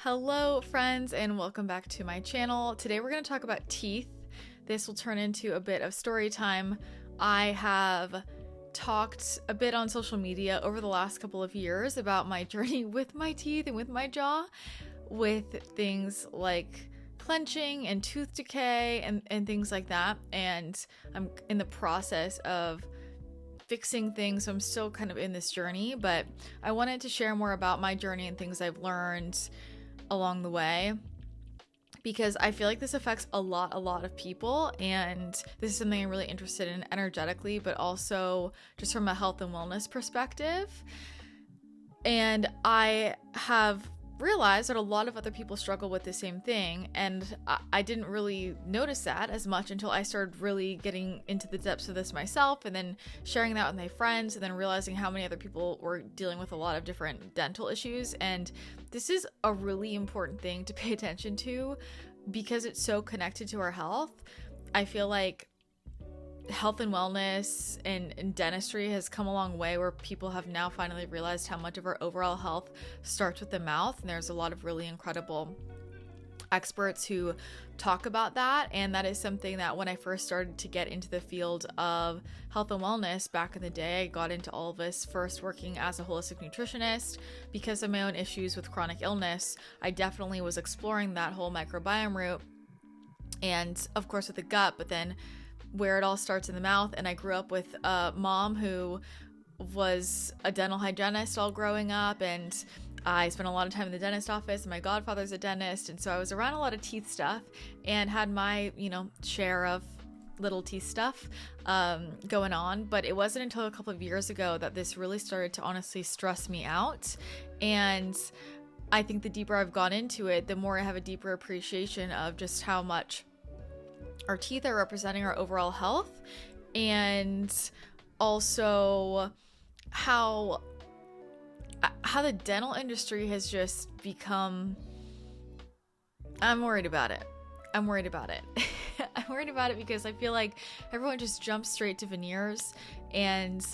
Hello friends, and welcome back to my channel. Today we're going to talk about teeth. This will turn into a bit of story time. I have talked a bit on social media over the last couple of years about my journey with my teeth and with my jaw, with things like clenching and tooth decay and things like that. And I'm in the process of fixing things, so I'm still kind of in this journey, but I wanted to share more about my journey and things I've learned along the way, because I feel like this affects a lot of people, and this is something I'm really interested in energetically, but also just from a health and wellness perspective. And I have realized that a lot of other people struggle with the same thing, and I didn't really notice that as much until I started really getting into the depths of this myself, and then sharing that with my friends, and then realizing how many other people were dealing with a lot of different dental issues. And this is a really important thing to pay attention to because it's so connected to our health. I feel like health and wellness and dentistry has come a long way, where people have now finally realized how much of our overall health starts with the mouth, and there's a lot of really incredible experts who talk about that. And that is something that when I first started to get into the field of health and wellness back in the day, I got into all of this first working as a holistic nutritionist because of my own issues with chronic illness. I definitely was exploring that whole microbiome route, and of course with the gut, but then where it all starts in the mouth. And I grew up with a mom who was a dental hygienist all growing up, and I spent a lot of time in the dentist office, and my godfather's a dentist, and so I was around a lot of teeth stuff and had my, share of little teeth stuff going on. But it wasn't until a couple of years ago that this really started to honestly stress me out. And I think the deeper I've gone into it, the more I have a deeper appreciation of just how much our teeth are representing our overall health, and also how the dental industry has just become, I'm worried about it. I'm worried about it because I feel like everyone just jumps straight to veneers, and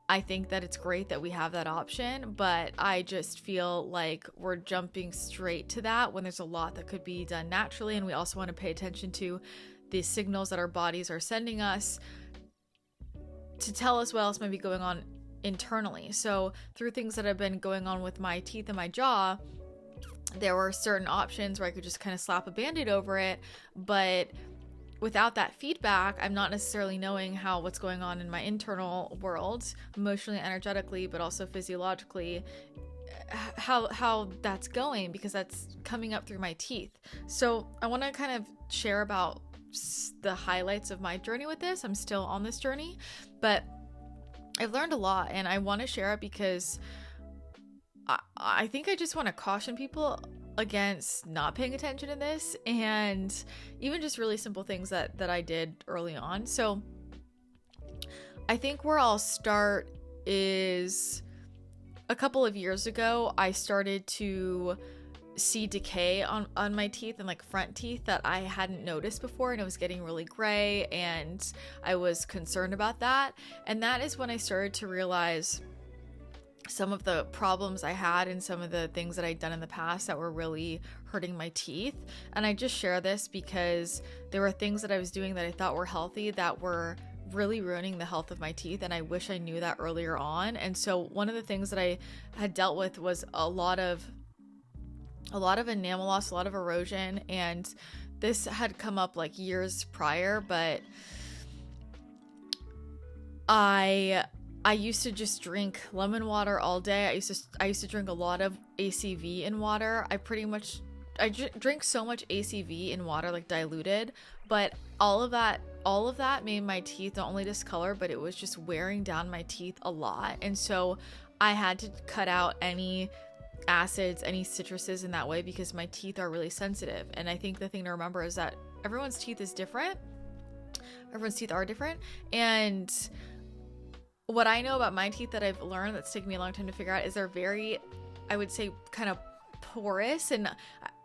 I think that it's great that we have that option, but I just feel like we're jumping straight to that when there's a lot that could be done naturally. And we also want to pay attention to the signals that our bodies are sending us to tell us what else might be going on internally. So through things that have been going on with my teeth and my jaw, there were certain options where I could just kind of slap a band-aid over it, but without that feedback, I'm not necessarily knowing what's going on in my internal world, emotionally, energetically, but also physiologically, how that's going, because that's coming up through my teeth. So I want to kind of share about the highlights of my journey with this. I'm still on this journey, but I've learned a lot, and I want to share it because I think I just want to caution people against not paying attention to this, and even just really simple things that I did early on. So I think where I'll start is a couple of years ago, I started to see decay on my teeth, and like front teeth that I hadn't noticed before, and it was getting really gray, and I was concerned about that. And that is when I started to realize some of the problems I had and some of the things that I'd done in the past that were really hurting my teeth. And I just share this because there were things that I was doing that I thought were healthy that were really ruining the health of my teeth, and I wish I knew that earlier on. And so one of the things that I had dealt with was a lot of enamel loss, a lot of erosion, and this had come up like years prior, but I used to just drink lemon water all day. I used to drink a lot of ACV in water. I drink so much ACV in water, like diluted, but all of that made my teeth not only discolor, but it was just wearing down my teeth a lot. And so I had to cut out any acids, any citruses in that way, because my teeth are really sensitive. And I think the thing to remember is that everyone's teeth are different. And what I know about my teeth that I've learned that's taken me a long time to figure out is they're very, I would say, kind of porous. And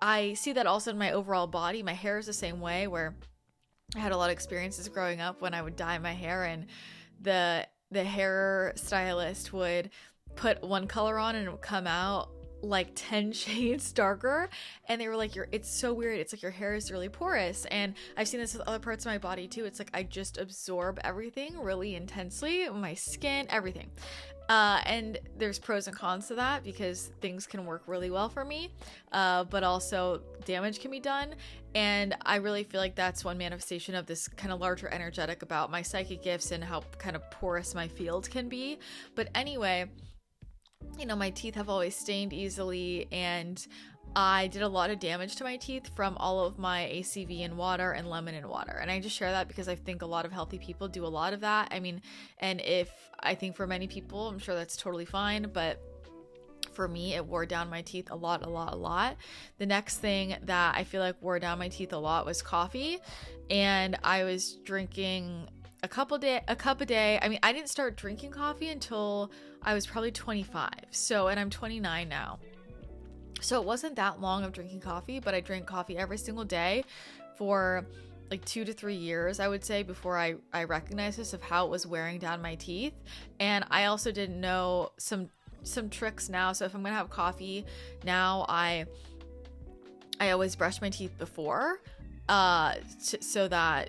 I see that also in my overall body. My hair is the same way, where I had a lot of experiences growing up when I would dye my hair, and the hair stylist would put one color on and it would come out like 10 shades darker, and they were like, it's so weird, it's like your hair is really porous. And I've seen this with other parts of my body too. It's like I just absorb everything really intensely, my skin, everything. And there's pros and cons to that, because things can work really well for me, but also damage can be done. And I really feel like that's one manifestation of this kind of larger energetic about my psychic gifts and how kind of porous my field can be. But anyway, you know, my teeth have always stained easily, and I did a lot of damage to my teeth from all of my ACV in water and lemon in water. And I just share that because I think a lot of healthy people do a lot of that. I mean, and if I think for many people, I'm sure that's totally fine, but for me, it wore down my teeth a lot. The next thing that I feel like wore down my teeth a lot was coffee. And I was drinking a cup a day. I mean, I didn't start drinking coffee until I was probably 25. So, and I'm 29 now. So it wasn't that long of drinking coffee, but I drank coffee every single day for like 2 to 3 years, I would say, before I recognized this of how it was wearing down my teeth. And I also didn't know some tricks now. So if I'm gonna have coffee now, I always brush my teeth before, so that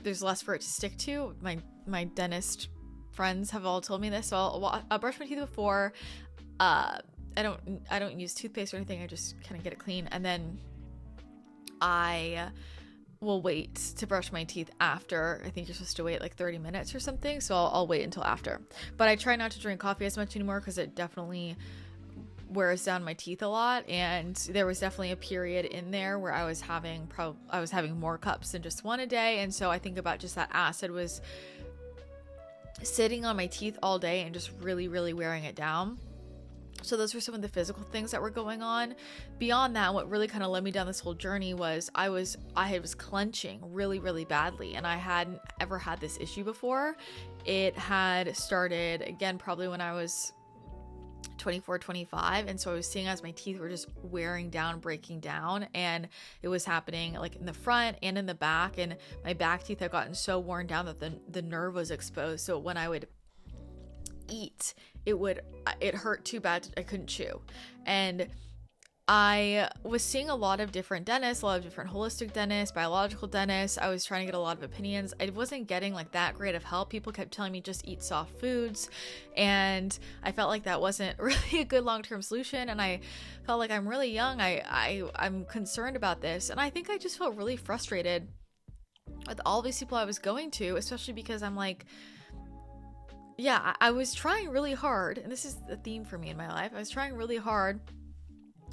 there's less for it to stick to. My dentist friends have all told me this, so I'll brush my teeth before. I don't use toothpaste or anything. I just kind of get it clean, and then I will wait to brush my teeth after. I think you're supposed to wait like 30 minutes or something, so I'll wait until after. But I try not to drink coffee as much anymore because it definitely wears down my teeth a lot. And there was definitely a period in there where I was having more cups than just one a day, and so I think about just that acid was sitting on my teeth all day and just really, really wearing it down. So those were some of the physical things that were going on. Beyond that, what really kind of led me down this whole journey was I was clenching really, really badly, and I hadn't ever had this issue before. It had started again probably when I was 24, 25, and so I was seeing as my teeth were just wearing down, breaking down, and it was happening like in the front and in the back, and my back teeth had gotten so worn down that the nerve was exposed. So when I would eat, it hurt too bad I couldn't chew. And I was seeing a lot of different dentists, a lot of different holistic dentists, biological dentists. I was trying to get a lot of opinions. I wasn't getting like that great of help. People kept telling me just eat soft foods, and I felt like that wasn't really a good long-term solution. And I felt like I'm really young. I'm concerned about this, and I think I just felt really frustrated with all these people I was going to, especially because I'm like, yeah, I was trying really hard, and this is the theme for me in my life. I was trying really hard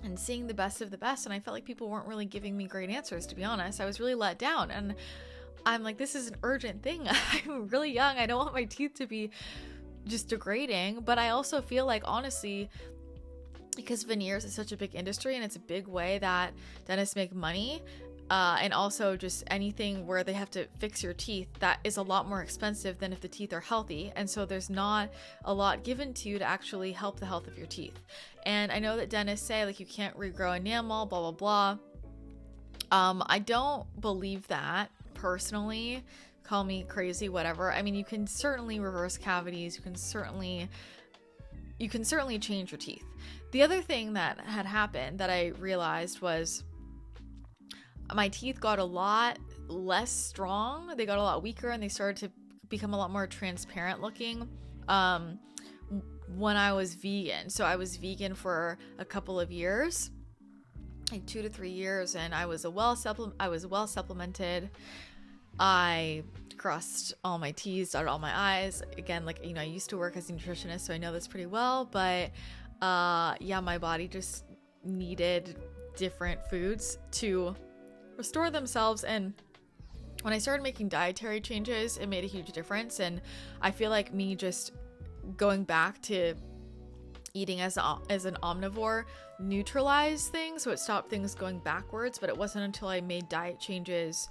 and seeing the best of the best, and I felt like people weren't really giving me great answers, to be honest. I was really let down, and I'm like, this is an urgent thing. I'm really young. I don't want my teeth to be just degrading, but I also feel like, honestly, because veneers is such a big industry and it's a big way that dentists make money, and also just anything where they have to fix your teeth, that is a lot more expensive than if the teeth are healthy. And so there's not a lot given to you to actually help the health of your teeth. And I know that dentists say like you can't regrow enamel, blah, blah, blah. I don't believe that personally. Call me crazy, whatever. I mean, you can certainly reverse cavities. You can certainly change your teeth. The other thing that had happened that I realized was my teeth got a lot less strong. They got a lot weaker, and they started to become a lot more transparent looking when I was vegan. So I was vegan for a couple of years, like 2 to 3 years, and I was well supplemented. I crossed all my T's, dotted all my I's. Again, like, you know, I used to work as a nutritionist, so I know this pretty well, but yeah, my body just needed different foods to restore themselves. And when I started making dietary changes, it made a huge difference. And I feel like me just going back to eating as an omnivore neutralized things, so it stopped things going backwards. But it wasn't until I made diet changes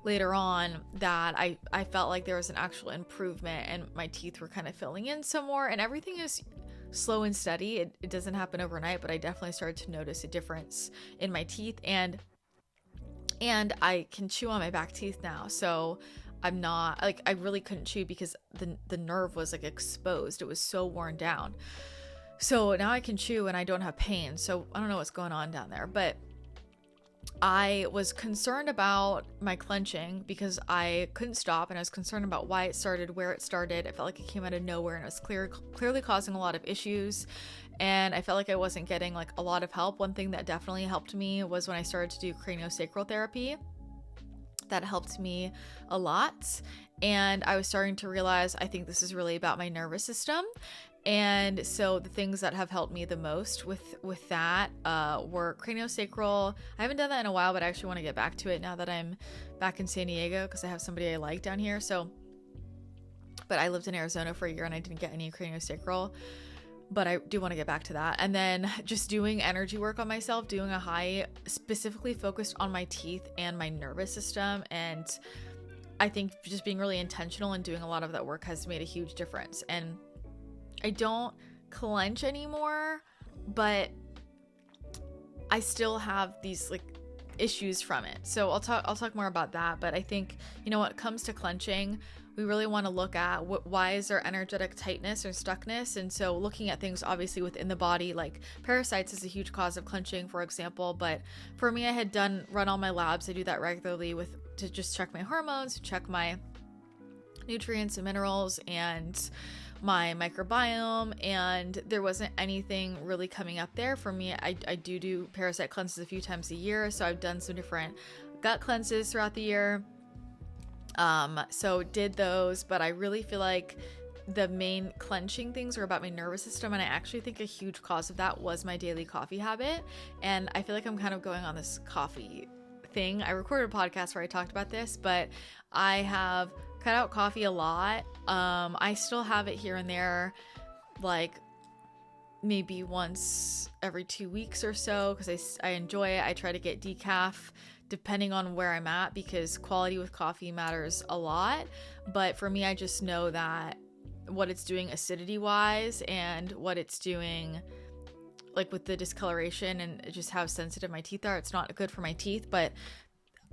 later on that I felt like there was an actual improvement, and my teeth were kind of filling in some more. And everything is slow and steady. It doesn't happen overnight, but I definitely started to notice a difference in my teeth, and I can chew on my back teeth now. So I'm not like, I really couldn't chew because the nerve was like exposed. It was so worn down. So now I can chew and I don't have pain. So I don't know what's going on down there, but I was concerned about my clenching because I couldn't stop, and I was concerned about why it started, where it started. I felt like it came out of nowhere, and it was clearly causing a lot of issues, and I felt like I wasn't getting like a lot of help. One thing that definitely helped me was when I started to do craniosacral therapy. That helped me a lot, and I was starting to realize I think this is really about my nervous system. And so the things that have helped me the most with that were craniosacral. I haven't done that in a while, but I actually want to get back to it now that I'm back in San Diego because I have somebody I like down here. So, but I lived in Arizona for a year and I didn't get any craniosacral, but I do want to get back to that. And then just doing energy work on myself, doing Ahai specifically focused on my teeth and my nervous system. And I think just being really intentional and doing a lot of that work has made a huge difference. And I don't clench anymore, but I still have these like issues from it. So I'll talk more about that. But I think, you know, when it comes to clenching, we really want to look at why is there energetic tightness or stuckness. And so looking at things obviously within the body, like parasites is a huge cause of clenching, for example. But for me, I had run all my labs. I do that regularly to just check my hormones, check my nutrients and minerals and my microbiome, and there wasn't anything really coming up there for me. I do parasite cleanses a few times a year, so I've done some different gut cleanses throughout the year. So did those, but I really feel like the main clenching things are about my nervous system, and I actually think a huge cause of that was my daily coffee habit. And I feel like I'm kind of going on this coffee thing. I recorded a podcast where I talked about this, but I have cut out coffee a lot. I still have it here and there, like maybe once every 2 weeks or so, because I enjoy it. I try to get decaf depending on where I'm at, because quality with coffee matters a lot. But for me, I just know that what it's doing acidity wise and what it's doing like with the discoloration and just how sensitive my teeth are, it's not good for my teeth. But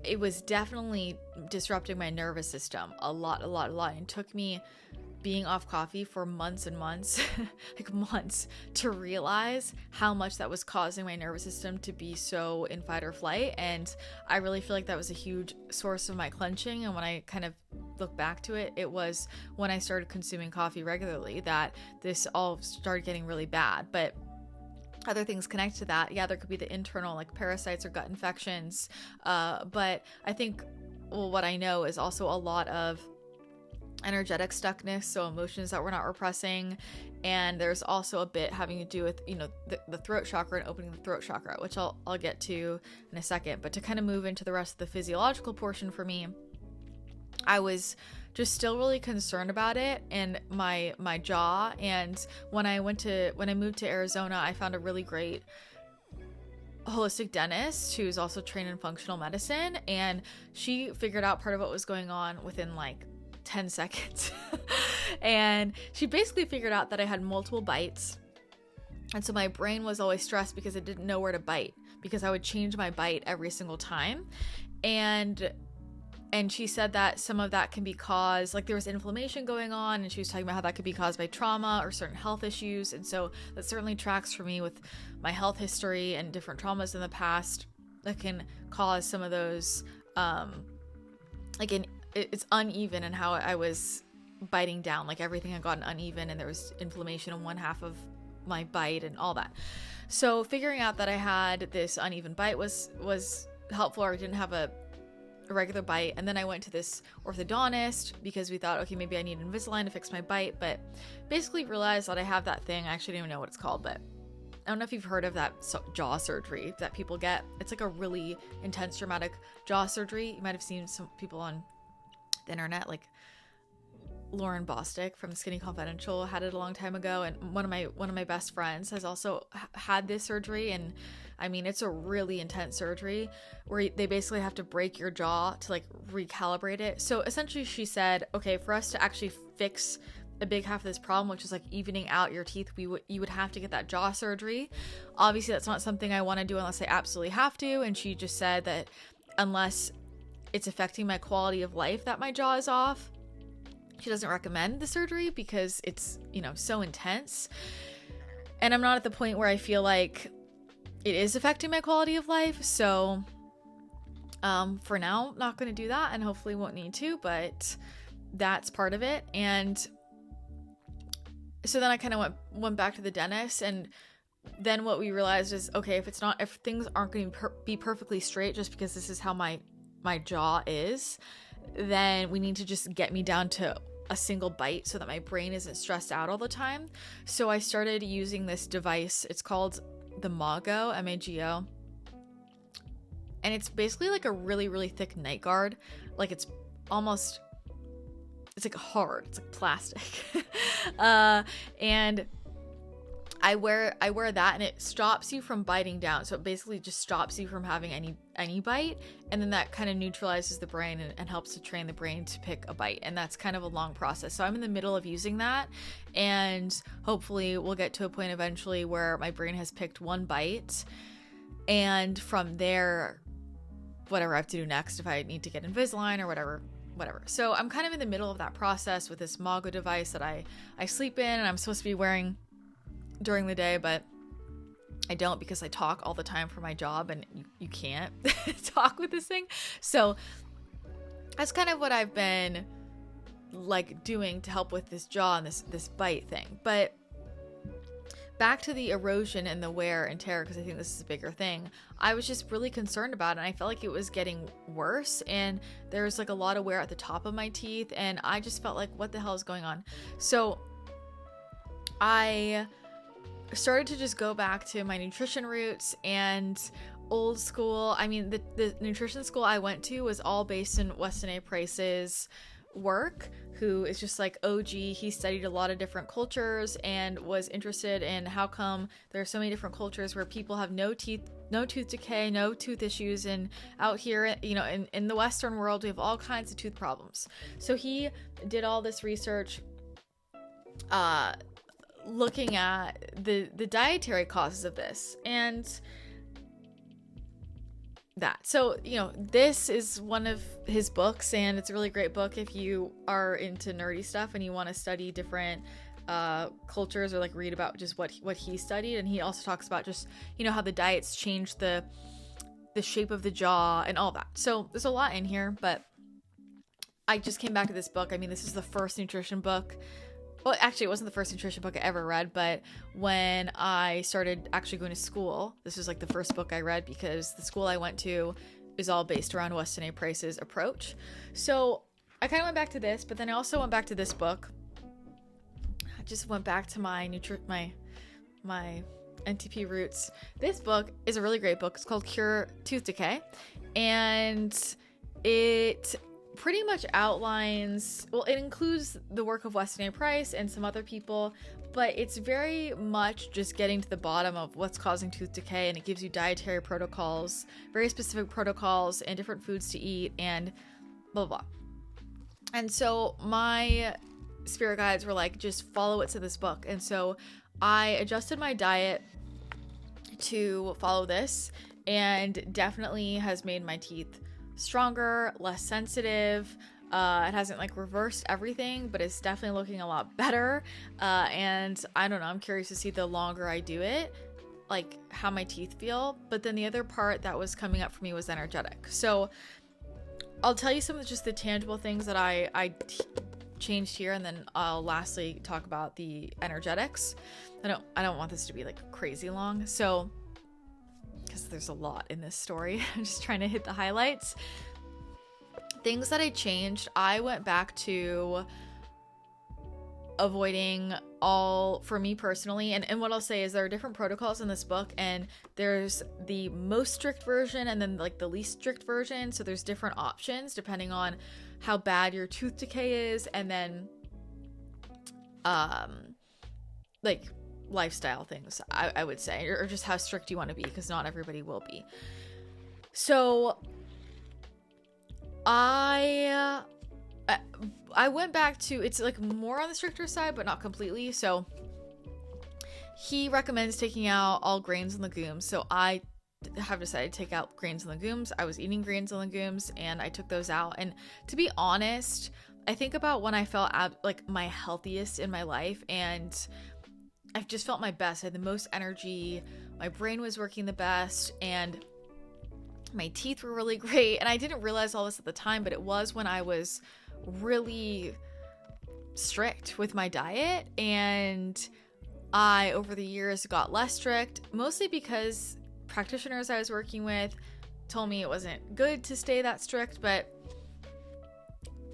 it was definitely disrupting my nervous system a lot. And took me being off coffee for months and months, like months, to realize how much that was causing my nervous system to be so in fight or flight. And I really feel like that was a huge source of my clenching. And when I kind of look back to it, it was when I started consuming coffee regularly that this all started getting really bad. But other things connect to that. Yeah, there could be the internal like parasites or gut infections. But I think, well, what I know is also a lot of energetic stuckness, so emotions that we're not repressing. And there's also a bit having to do with, you know, the throat chakra and opening the throat chakra, which I'll get to in a second. But to kind of move into the rest of the physiological portion for me, I was just still really concerned about it and my jaw. And when I moved to Arizona, I found a really great holistic dentist who's also trained in functional medicine, and she figured out part of what was going on within like 10 seconds. And she basically figured out that I had multiple bites, and so my brain was always stressed because it didn't know where to bite, because I would change my bite every single time. And she said that some of that can be caused, like there was inflammation going on, and she was talking about how that could be caused by trauma or certain health issues. And so that certainly tracks for me with my health history and different traumas in the past that can cause some of those, it's uneven in how I was biting down, like everything had gotten uneven and there was inflammation in one half of my bite and all that. So figuring out that I had this uneven bite was helpful, or I didn't have a regular bite. And then I went to this orthodontist because we thought, okay, maybe I need Invisalign to fix my bite, but basically realized that I have that thing. I actually don't even know what it's called, but I don't know if you've heard of that jaw surgery that people get. It's like a really intense, dramatic jaw surgery. You might have seen some people on the internet, like Lauren Bostic from Skinny Confidential had it a long time ago, and one of my best friends has also had this surgery. And I mean, it's a really intense surgery where they basically have to break your jaw to like recalibrate it. So essentially she said, okay, for us to actually fix a big half of this problem, which is like evening out your teeth, you would have to get that jaw surgery. Obviously that's not something I want to do unless I absolutely have to. And she just said that unless it's affecting my quality of life that my jaw is off, she doesn't recommend the surgery because it's, you know, so intense. And I'm not at the point where I feel like it is affecting my quality of life. So for now, not going to do that, and hopefully won't need to, but that's part of it. And so then I kind of went back to the dentist, and then what we realized is, okay, if things aren't going to be perfectly straight just because this is how my jaw is, then we need to just get me down to a single bite so that my brain isn't stressed out all the time. So I started using this device. It's called the Mago, M-A-G-O. And it's basically like a really, really thick night guard. Like it's like hard. It's like plastic. And I wear that, and it stops you from biting down. So it basically just stops you from having any bite. And then that kind of neutralizes the brain and helps to train the brain to pick a bite. And that's kind of a long process. So I'm in the middle of using that, and hopefully we'll get to a point eventually where my brain has picked one bite. And from there, whatever I have to do next, if I need to get Invisalign or whatever. So I'm kind of in the middle of that process with this Mago device that I sleep in, and I'm supposed to be wearing during the day, but I don't because I talk all the time for my job, and you can't talk with this thing. So that's kind of what I've been like doing to help with this jaw and this bite thing. But back to the erosion and the wear and tear, because I think this is a bigger thing. I was just really concerned about it, and I felt like it was getting worse, and there was like a lot of wear at the top of my teeth, and I just felt like, what the hell is going on? So I started to just go back to my nutrition roots and old school. I mean, the nutrition school I went to was all based in Weston A. Price's work, who is just like OG. He studied a lot of different cultures and was interested in how come there are so many different cultures where people have no tooth decay, no tooth issues, and out here, you know, in the Western world, we have all kinds of tooth problems. So he did all this research looking at the dietary causes of this, and that. So, you know, this is one of his books, and it's a really great book if you are into nerdy stuff and you want to study different cultures, or like read about just what he studied. And he also talks about just, you know, how the diets change the shape of the jaw and all that. So there's a lot in here, but I just came back to this book. I mean, this is the first nutrition book. Well, actually, it wasn't the first nutrition book I ever read, but when I started actually going to school, this was like the first book I read, because the school I went to is all based around Weston A. Price's approach. So I kind of went back to this, but then I also went back to this book. I just went back to my NTP roots. This book is a really great book. It's called Cure Tooth Decay, and it pretty much outlines, well, it includes the work of Weston A. Price and some other people, but it's very much just getting to the bottom of what's causing tooth decay, and it gives you dietary protocols, very specific protocols, and different foods to eat, and blah, blah, blah. And so my spirit guides were like, just follow it to this book. And so I adjusted my diet to follow this, and definitely has made my teeth stronger, less sensitive. It hasn't like reversed everything, but it's definitely looking a lot better. And I don't know, I'm curious to see the longer I do it, like how my teeth feel. But then the other part that was coming up for me was energetic. So I'll tell you some of just the tangible things that I changed here, and then I'll lastly talk about the energetics. I don't want this to be like crazy long, so because there's a lot in this story. I'm just trying to hit the highlights. Things that I changed, I went back to avoiding all, for me personally, and what I'll say is there are different protocols in this book, and there's the most strict version and then like the least strict version. So there's different options depending on how bad your tooth decay is, and then like lifestyle things, I would say, or just how strict you want to be, because not everybody will be. So I went back to, it's like more on the stricter side, but not completely. So he recommends taking out all grains and legumes. So I have decided to take out grains and legumes. I was eating grains and legumes, and I took those out. And to be honest, I think about when I felt like my healthiest in my life, and I just felt my best. I had the most energy. My brain was working the best, and my teeth were really great. And I didn't realize all this at the time, but it was when I was really strict with my diet, and I, over the years, got less strict, mostly because practitioners I was working with told me it wasn't good to stay that strict. But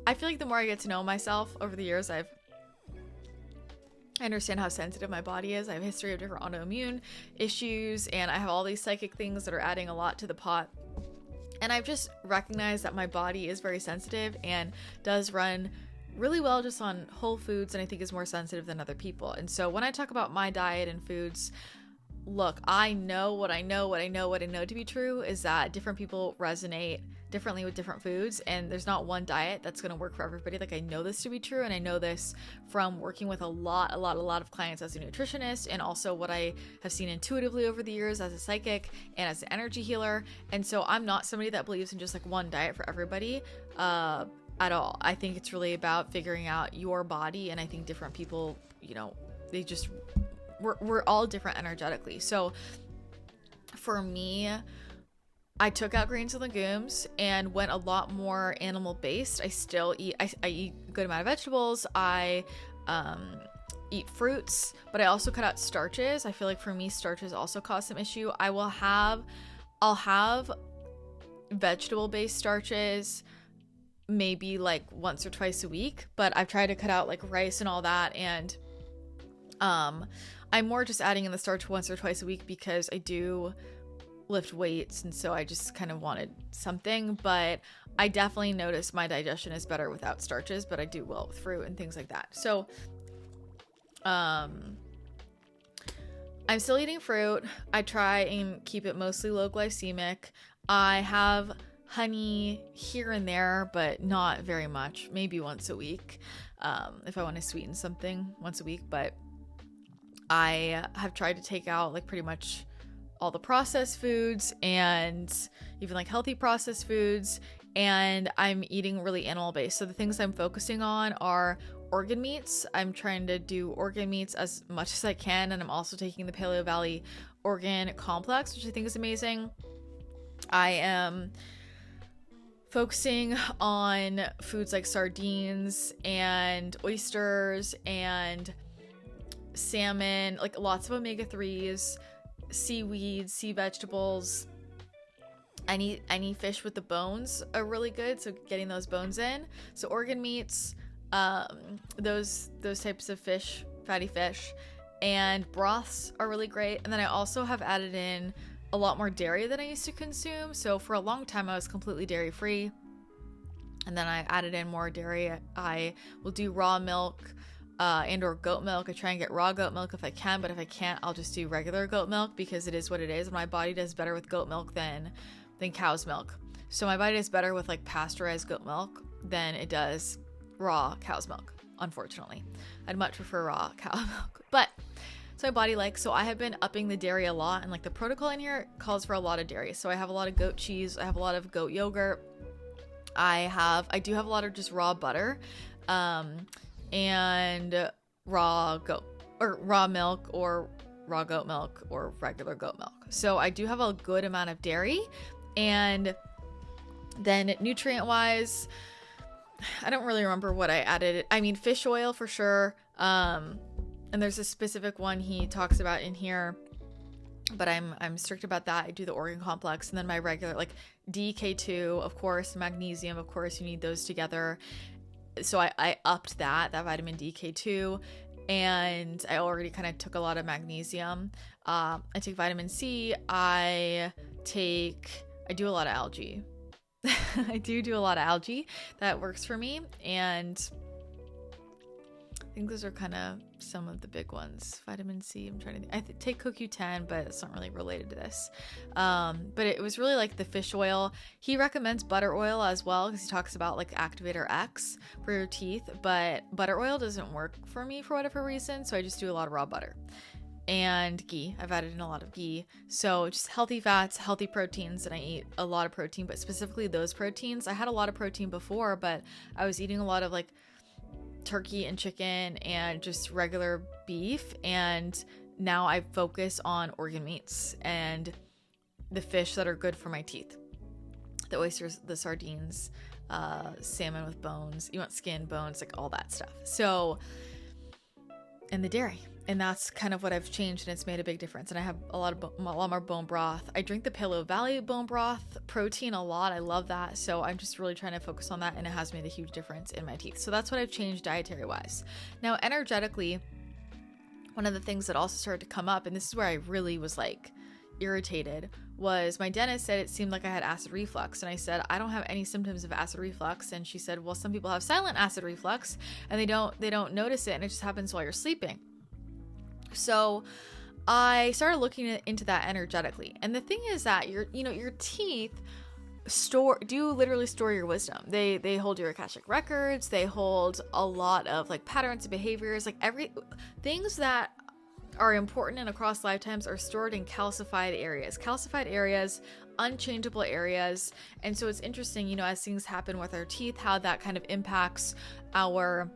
I feel like the more I get to know myself over the years, I understand how sensitive my body is. I have a history of different autoimmune issues, and I have all these psychic things that are adding a lot to the pot. And I've just recognized that my body is very sensitive and does run really well just on whole foods, and I think is more sensitive than other people. And so when I talk about my diet and foods, look, I know what I know to be true is that different people resonate differently with different foods, and there's not one diet that's going to work for everybody. Like, I know this to be true, and I know this from working with a lot of clients as a nutritionist, and also what I have seen intuitively over the years as a psychic and as an energy healer. And so I'm not somebody that believes in just like one diet for everybody at all. I think it's really about figuring out your body, and I think different people, you know, they just we're all different energetically. So for me, I took out grains and legumes and went a lot more animal based. I still eat, I eat a good amount of vegetables. I eat fruits, but I also cut out starches. I feel like for me, starches also cause some issue. I'll have vegetable based starches maybe like once or twice a week, but I've tried to cut out like rice and all that. And I'm more just adding in the starch once or twice a week because I do lift weights, and so I just kind of wanted something. But I definitely notice my digestion is better without starches, but I do well with fruit and things like that. So I'm still eating fruit. I try and keep it mostly low glycemic. I have honey here and there, but not very much, maybe once a week, if I want to sweeten something once a week. But I have tried to take out like pretty much all the processed foods and even like healthy processed foods, and I'm eating really animal based. So the things I'm focusing on are organ meats. I'm trying to do organ meats as much as I can, and I'm also taking the Paleo Valley organ complex, which I think is amazing. I am focusing on foods like sardines and oysters and salmon, like lots of omega-3s, seaweeds, sea vegetables. Any fish with the bones are really good, so getting those bones in. So organ meats, those types of fish, fatty fish, and broths are really great. And then I also have added in a lot more dairy than I used to consume. So for a long time I was completely dairy free, and then I added in more dairy. I will do raw milk and or goat milk. I try and get raw goat milk if I can, but if I can't, I'll just do regular goat milk because it is what it is. My body does better with goat milk than cow's milk. So my body does better with like pasteurized goat milk than it does raw cow's milk, unfortunately. I'd much prefer raw cow milk, but so my body likes. So I have been upping the dairy a lot, and like the protocol in here calls for a lot of dairy. So I have a lot of goat cheese, I have a lot of goat yogurt, I do have a lot of just raw butter, and raw goat or raw milk or raw goat milk or regular goat milk. So I do have a good amount of dairy. And then nutrient wise, I don't really remember what I added. I mean, fish oil for sure. And there's a specific one he talks about in here, but I'm strict about that. I do the organ complex, and then my regular like DK2, of course, magnesium, of course, you need those together. So I upped that vitamin DK2, and I already kind of took a lot of magnesium. I take vitamin C. I do a lot of algae. I do a lot of algae. That works for me. And I think those are kind of some of the big ones. Vitamin C, I'm trying to think. I take CoQ10, but it's not really related to this. But it was really like the fish oil. He recommends butter oil as well, because he talks about like activator X for your teeth, but butter oil doesn't work for me for whatever reason. So I just do a lot of raw butter. And ghee. I've added in a lot of ghee. So just healthy fats, healthy proteins, and I eat a lot of protein, but specifically those proteins. I had a lot of protein before, but I was eating a lot of like turkey and chicken and just regular beef, and now I focus on organ meats and the fish that are good for my teeth. The oysters, the sardines, salmon with bones. You want skin, bones, like all that stuff. So, and the dairy. And that's kind of what I've changed, and it's made a big difference. And I have a lot more bone broth. I drink the Pillow Valley bone broth protein a lot. I love that. So I'm just really trying to focus on that, and it has made a huge difference in my teeth. So that's what I've changed dietary wise. Now, energetically, one of the things that also started to come up, and this is where I really was like irritated, was my dentist said it seemed like I had acid reflux. And I said, I don't have any symptoms of acid reflux. And she said, well, some people have silent acid reflux and they don't notice it, and it just happens while you're sleeping. So I started looking into that energetically. And the thing is that your teeth literally store your wisdom. They hold your Akashic records. They hold a lot of like patterns and behaviors, like things that are important and across lifetimes are stored in calcified areas, unchangeable areas. And so it's interesting, as things happen with our teeth, how that kind of impacts our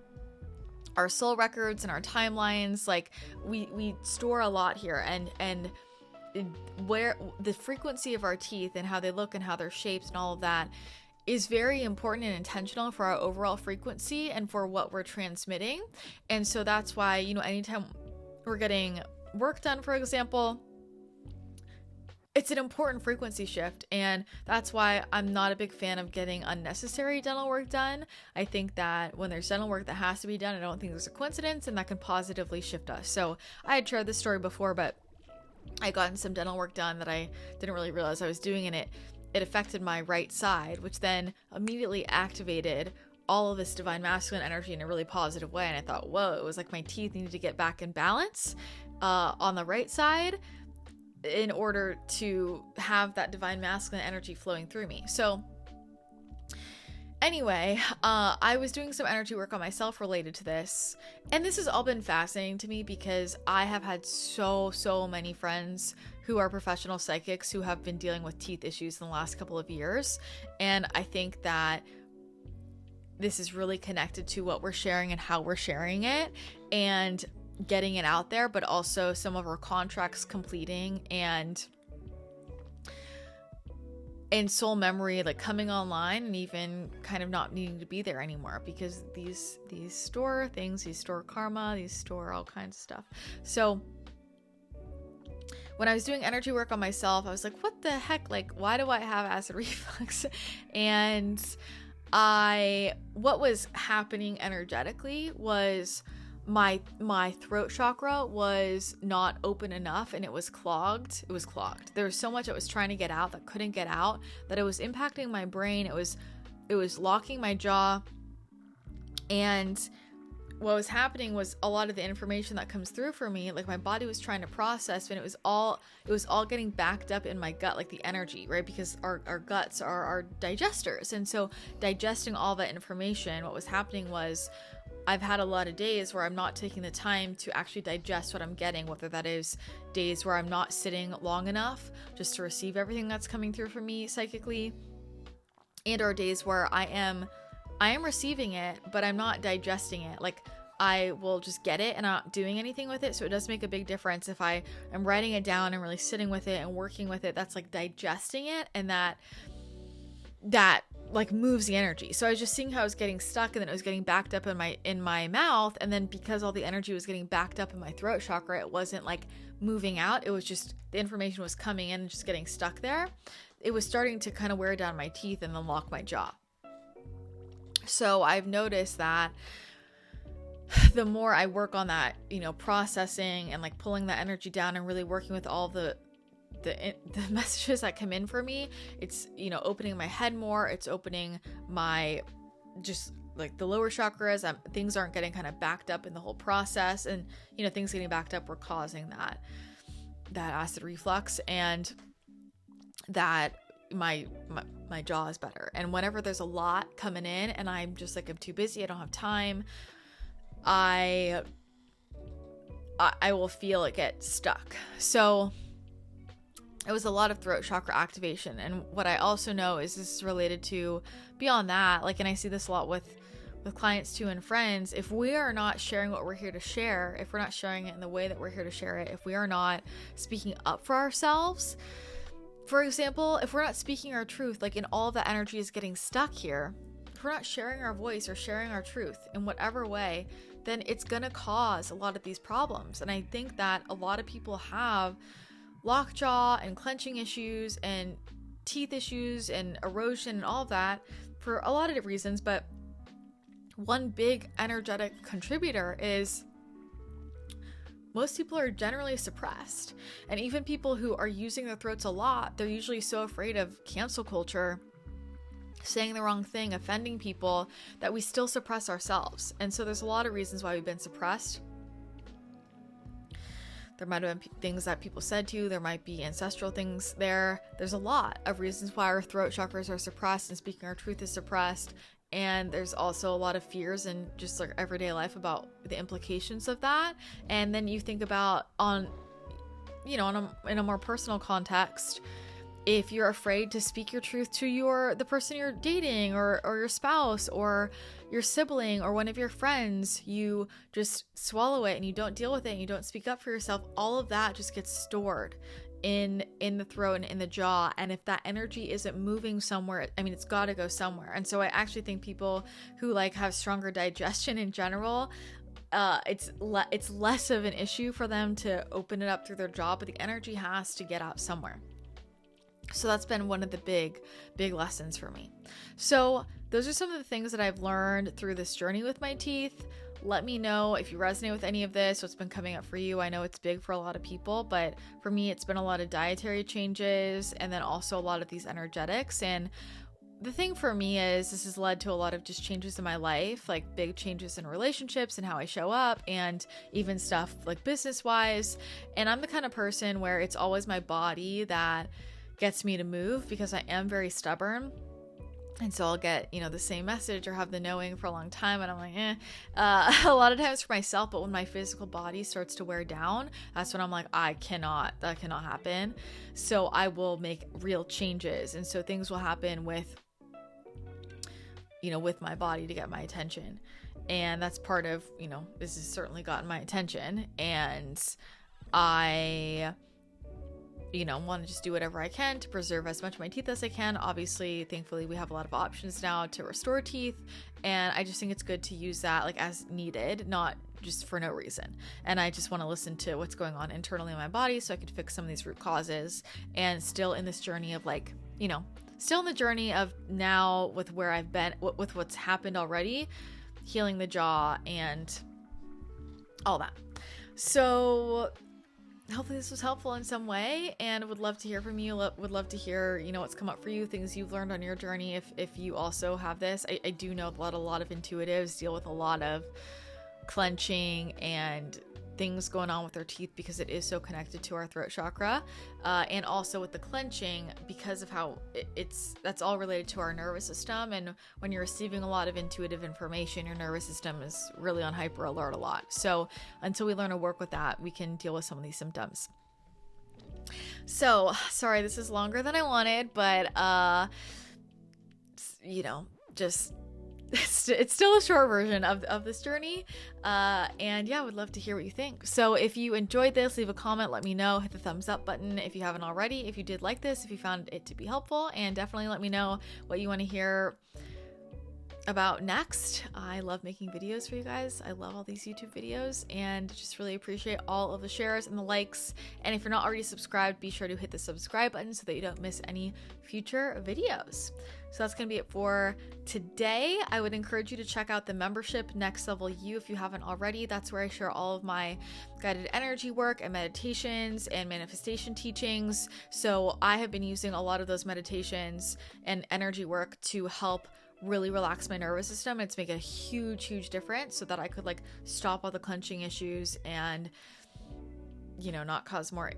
soul records and our timelines. Like we store a lot here, and where the frequency of our teeth and how they look and how they're shaped and all of that is very important and intentional for our overall frequency and for what we're transmitting. And so that's why, anytime we're getting work done, for example, it's an important frequency shift. And that's why I'm not a big fan of getting unnecessary dental work done. I think that when there's dental work that has to be done, I don't think there's a coincidence, and that can positively shift us. So I had shared this story before, but I gotten some dental work done that I didn't really realize I was doing, and it affected my right side, which then immediately activated all of this divine masculine energy in a really positive way. And I thought, whoa, it was like my teeth needed to get back in balance on the right side in order to have that divine masculine energy flowing through me. So anyway, I was doing some energy work on myself related to this. And this has all been fascinating to me because I have had so many friends who are professional psychics who have been dealing with teeth issues in the last couple of years. And I think that this is really connected to what we're sharing and how we're sharing it and getting it out there, but also some of our contracts completing and soul memory like coming online, and even kind of not needing to be there anymore, because these store things, these store karma, these store all kinds of stuff. So when I was doing energy work on myself, I was like, what the heck? Like, why do I have acid reflux? And what was happening energetically was my throat chakra was not open enough, and it was clogged. There was so much it was trying to get out that couldn't get out, that it was impacting my brain. It was locking my jaw. And what was happening was a lot of the information that comes through for me, like my body was trying to process, and it was all getting backed up in my gut, like the energy, right? Because our guts are our digesters. And so digesting all that information, what was happening was I've had a lot of days where I'm not taking the time to actually digest what I'm getting, whether that is days where I'm not sitting long enough just to receive everything that's coming through for me psychically, and or days where I am receiving it, but I'm not digesting it. Like I will just get it and not doing anything with it. So it does make a big difference if I am writing it down and really sitting with it and working with it. That's like digesting it, and that like moves the energy. So I was just seeing how I was getting stuck, and then it was getting backed up in my mouth. And then because all the energy was getting backed up in my throat chakra, it wasn't like moving out. It was just the information was coming in and just getting stuck there. It was starting to kind of wear down my teeth and then lock my jaw. So I've noticed that the more I work on that, processing and like pulling that energy down and really working with all the messages that come in for me, it's, opening my head more. It's opening my, just like the lower chakras. Things aren't getting kind of backed up in the whole process. And, things getting backed up were causing that acid reflux, and that my jaw is better. And whenever there's a lot coming in and I'm just like, I'm too busy, I don't have time, I will feel it get stuck. So it was a lot of throat chakra activation. And what I also know is this is related to beyond that, like, and I see this a lot with with clients too and friends, if we are not sharing what we're here to share, if we're not sharing it in the way that we're here to share it, if we are not speaking up for ourselves, for example, if we're not speaking our truth, like, in all of that energy is getting stuck here, if we're not sharing our voice or sharing our truth in whatever way, then it's going to cause a lot of these problems. And I think that a lot of people have lockjaw and clenching issues and teeth issues and erosion and all of that for a lot of reasons, but one big energetic contributor is most people are generally suppressed. And even people who are using their throats a lot, they're usually so afraid of cancel culture, saying the wrong thing, offending people, that we still suppress ourselves. And so there's a lot of reasons why we've been suppressed. There might have been things that people said to you. There might be ancestral things there. There's a lot of reasons why our throat chakras are suppressed and speaking our truth is suppressed. And there's also a lot of fears in just like everyday life about the implications of that. And then you think about in a more personal context, if you're afraid to speak your truth to the person you're dating or your spouse or your sibling or one of your friends, you just swallow it and you don't deal with it and you don't speak up for yourself. All of that just gets stored in the throat and in the jaw. And if that energy isn't moving somewhere, I mean, it's got to go somewhere. And so I actually think people who like have stronger digestion in general, it's less of an issue for them to open it up through their jaw, but the energy has to get out somewhere. So that's been one of the big lessons for me. So those are some of the things that I've learned through this journey with my teeth. Let me know if you resonate with any of this, what's been coming up for you. I know it's big for a lot of people, but for me, it's been a lot of dietary changes and then also a lot of these energetics. And the thing for me is this has led to a lot of just changes in my life, like big changes in relationships and how I show up and even stuff like business-wise. And I'm the kind of person where it's always my body that gets me to move because I am very stubborn. And so I'll get, the same message or have the knowing for a long time. And I'm like, a lot of times for myself, but when my physical body starts to wear down, that's when I'm like, that cannot happen. So I will make real changes. And so things will happen with my body to get my attention. And that's part of, this has certainly gotten my attention. And I want to just do whatever I can to preserve as much of my teeth as I can. Obviously, thankfully, we have a lot of options now to restore teeth. And I just think it's good to use that like as needed, not just for no reason. And I just want to listen to what's going on internally in my body so I could fix some of these root causes. And still in this journey of still in the journey of now with where I've been, with what's happened already, healing the jaw and all that. So hopefully this was helpful in some way, and would love to hear from you. Would love to hear, what's come up for you, things you've learned on your journey. If you also have this, I do know a lot of intuitives deal with a lot of clenching and things going on with their teeth because it is so connected to our throat chakra, and also with the clenching because of how that's all related to our nervous system. And when you're receiving a lot of intuitive information, your nervous system is really on hyper alert a lot. So until we learn to work with that, we can deal with some of these symptoms. So sorry, this is longer than I wanted, but just it's still a short version of this journey. And yeah, I would love to hear what you think. So if you enjoyed this, leave a comment, let me know, hit the thumbs up button if you haven't already, if you did like this, if you found it to be helpful, and definitely let me know what you want to hear about next. I love making videos for you guys. I love all these YouTube videos and just really appreciate all of the shares and the likes. And if you're not already subscribed, be sure to hit the subscribe button so that you don't miss any future videos. So that's going to be it for today. I would encourage you to check out the membership Next Level You if you haven't already. That's where I share all of my guided energy work and meditations and manifestation teachings. So I have been using a lot of those meditations and energy work to help really relax my nervous system. It's making a huge difference so that I could stop all the clenching issues and not cause more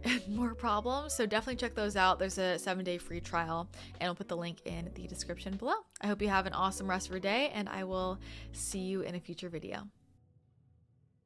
problems. So definitely check those out. There's a 7-day free trial, and I'll put the link in the description below. I hope you have an awesome rest of your day, and I will see you in a future video.